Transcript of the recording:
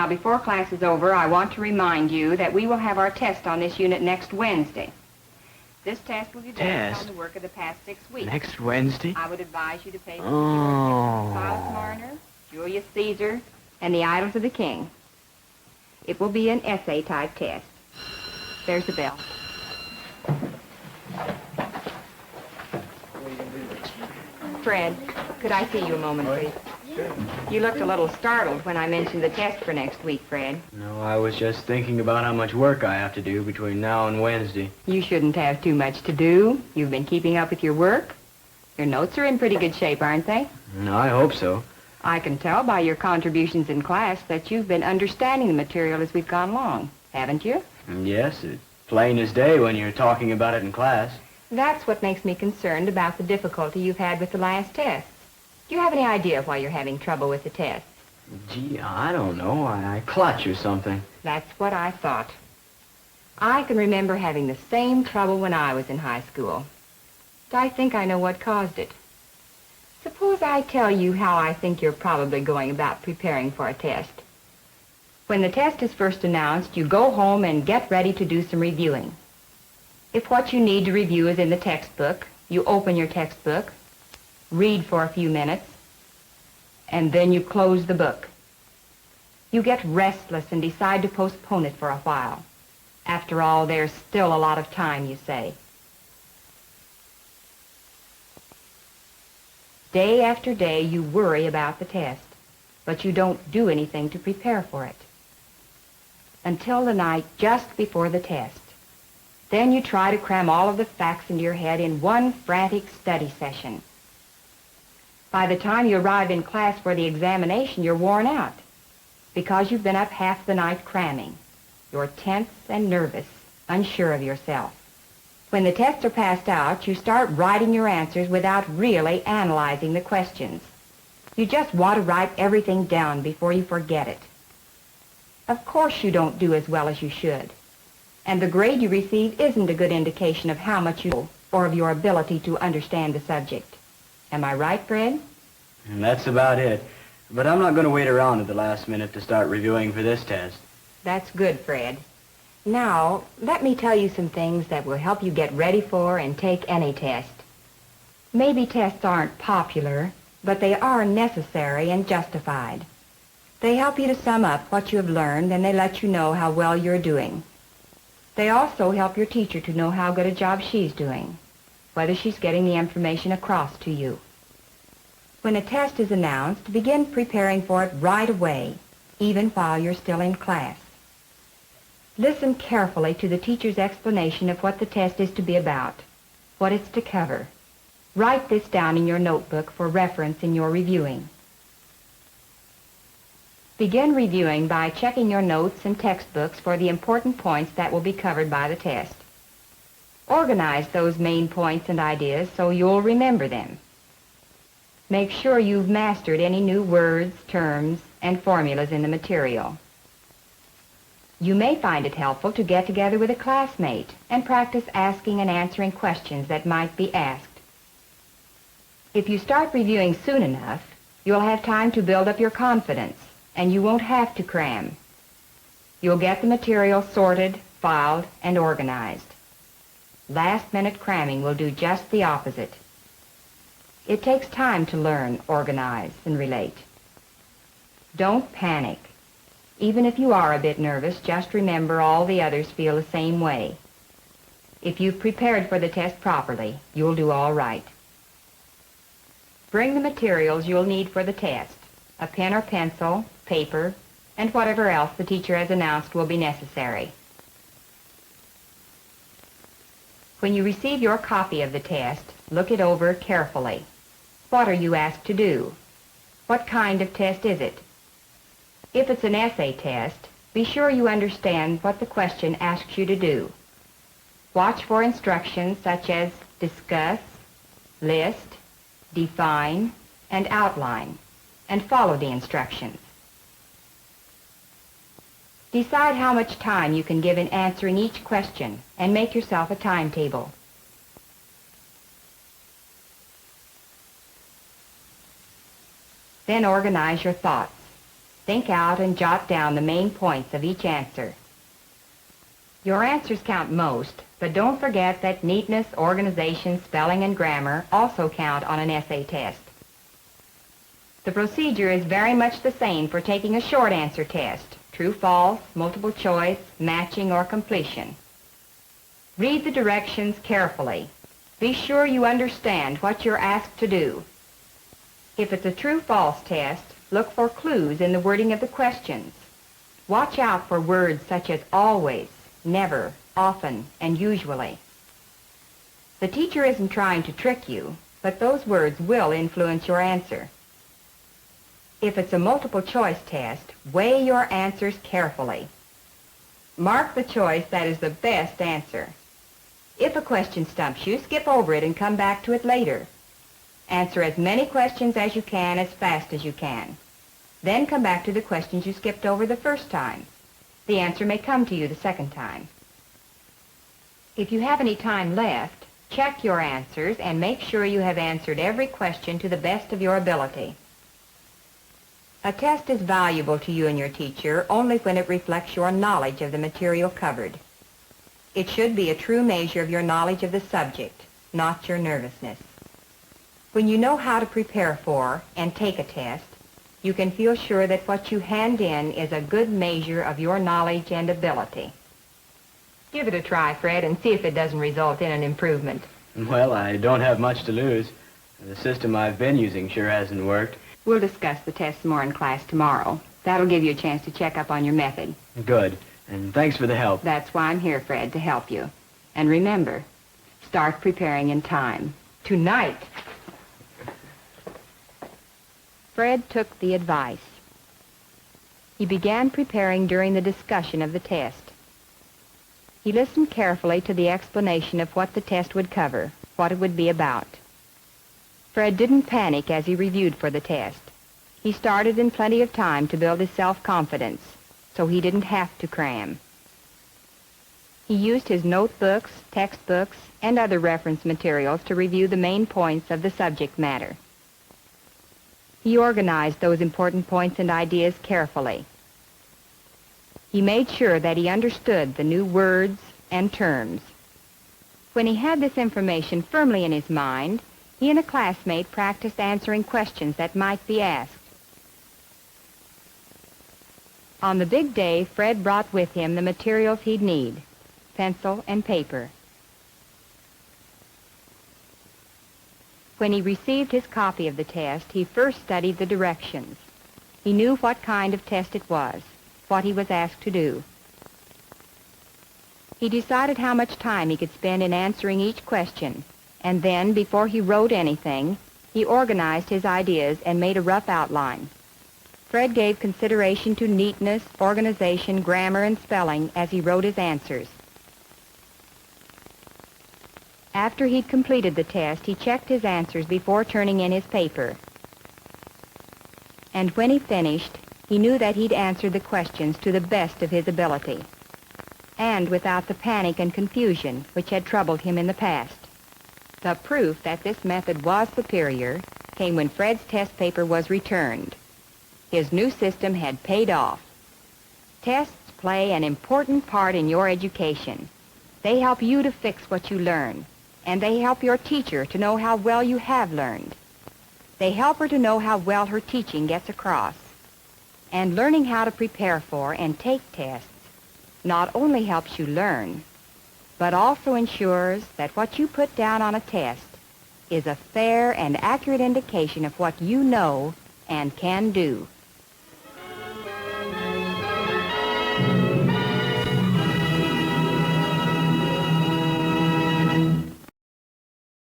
Now, before class is over, I want to remind you that we will have our test on this unit next Wednesday. This test will be based on the work of the past 6 weeks. Next Wednesday? I would advise you to pay attention to Silas Marner, Julius Caesar, and the Idols of the King. It will be an essay-type test. There's the bell. Fred, could I see you a moment, please? Sure. You looked a little startled when I mentioned the test for next week, Fred. No, I was just thinking about how much work I have to do between now and Wednesday. You shouldn't have too much to do. You've been keeping up with your work. Your notes are in pretty good shape, aren't they? No, I hope so. I can tell by your contributions in class that you've been understanding the material as we've gone along, haven't you? Yes, it's plain as day when you're talking about it in class. That's what makes me concerned about the difficulty you've had with the last tests. Do you have any idea why you're having trouble with the tests? Gee, I don't know. I clutch or something. That's what I thought. I can remember having the same trouble when I was in high school. I think I know what caused it. Suppose I tell you how I think you're probably going about preparing for a test. When the test is first announced, you go home and get ready to do some reviewing. If what you need to review is in the textbook, you open your textbook, read for a few minutes, and then you close the book. You get restless and decide to postpone it for a while. After all, there's still a lot of time, you say. Day after day, you worry about the test, but you don't do anything to prepare for it. Until the night just before the test. Then you try to cram all of the facts into your head in one frantic study session. By the time you arrive in class for the examination, you're worn out because you've been up half the night cramming. You're tense and nervous, unsure of yourself. When the tests are passed out, you start writing your answers without really analyzing the questions. You just want to write everything down before you forget it. Of course you don't do as well as you should, and the grade you receive isn't a good indication of how much you know or of your ability to understand the subject. Am I right, Fred? And that's about it. But I'm not going to wait around at the last minute to start reviewing for this test. That's good, Fred. Now, let me tell you some things that will help you get ready for and take any test. Maybe tests aren't popular, but they are necessary and justified. They help you to sum up what you have learned, and they let you know how well you're doing. They also help your teacher to know how good a job she's doing, whether she's getting the information across to you. When a test is announced, begin preparing for it right away, even while you're still in class. Listen carefully to the teacher's explanation of what the test is to be about, what it's to cover. Write this down in your notebook for reference in your reviewing. Begin reviewing by checking your notes and textbooks for the important points that will be covered by the test. Organize those main points and ideas so you'll remember them. Make sure you've mastered any new words, terms, and formulas in the material. You may find it helpful to get together with a classmate and practice asking and answering questions that might be asked. If you start reviewing soon enough, you'll have time to build up your confidence, and you won't have to cram. You'll get the material sorted, filed, and organized. Last-minute cramming will do just the opposite. It takes time to learn, organize, and relate. Don't panic. Even if you are a bit nervous, just remember all the others feel the same way. If you've prepared for the test properly, you'll do all right. Bring the materials you'll need for the test, a pen or pencil, paper, and whatever else the teacher has announced will be necessary. When you receive your copy of the test, look it over carefully. What are you asked to do? What kind of test is it? If it's an essay test, be sure you understand what the question asks you to do. Watch for instructions such as discuss, list, define, and outline, and follow the instructions. Decide how much time you can give in answering each question, and make yourself a timetable. Then organize your thoughts. Think out and jot down the main points of each answer. Your answers count most, but don't forget that neatness, organization, spelling, and grammar also count on an essay test. The procedure is very much the same for taking a short answer test: true, false, multiple choice, matching, or completion. Read the directions carefully. Be sure you understand what you're asked to do. If it's a true-false test, look for clues in the wording of the questions. Watch out for words such as always, never, often, and usually. The teacher isn't trying to trick you, but those words will influence your answer. If it's a multiple choice test, weigh your answers carefully. Mark the choice that is the best answer. If a question stumps you, skip over it and come back to it later. Answer as many questions as you can as fast as you can. Then come back to the questions you skipped over the first time. The answer may come to you the second time. If you have any time left, check your answers and make sure you have answered every question to the best of your ability. A test is valuable to you and your teacher only when it reflects your knowledge of the material covered. It should be a true measure of your knowledge of the subject, not your nervousness. When you know how to prepare for and take a test, you can feel sure that what you hand in is a good measure of your knowledge and ability. Give it a try, Fred, and see if it doesn't result in an improvement. Well, I don't have much to lose. The system I've been using sure hasn't worked. We'll discuss the test more in class tomorrow. That'll give you a chance to check up on your method. Good. And thanks for the help. That's why I'm here, Fred, to help you. And remember, start preparing in time. Tonight. Fred took the advice. He began preparing during the discussion of the test. He listened carefully to the explanation of what the test would cover, what it would be about. Fred didn't panic as he reviewed for the test. He started in plenty of time to build his self-confidence, so he didn't have to cram. He used his notebooks, textbooks, and other reference materials to review the main points of the subject matter. He organized those important points and ideas carefully. He made sure that he understood the new words and terms. When he had this information firmly in his mind, he and a classmate practiced answering questions that might be asked. On the big day, Fred brought with him the materials he'd need: pencil and paper. When he received his copy of the test, he first studied the directions. He knew what kind of test it was, what he was asked to do. He decided how much time he could spend in answering each question, and then, before he wrote anything, he organized his ideas and made a rough outline. Fred gave consideration to neatness, organization, grammar, and spelling as he wrote his answers. After he'd completed the test, he checked his answers before turning in his paper. And when he finished, he knew that he'd answered the questions to the best of his ability, and without the panic and confusion which had troubled him in the past. The proof that this method was superior came when Fred's test paper was returned. His new system had paid off. Tests play an important part in your education. They help you to fix what you learn, and they help your teacher to know how well you have learned. They help her to know how well her teaching gets across. And learning how to prepare for and take tests not only helps you learn, but also ensures that what you put down on a test is a fair and accurate indication of what you know and can do.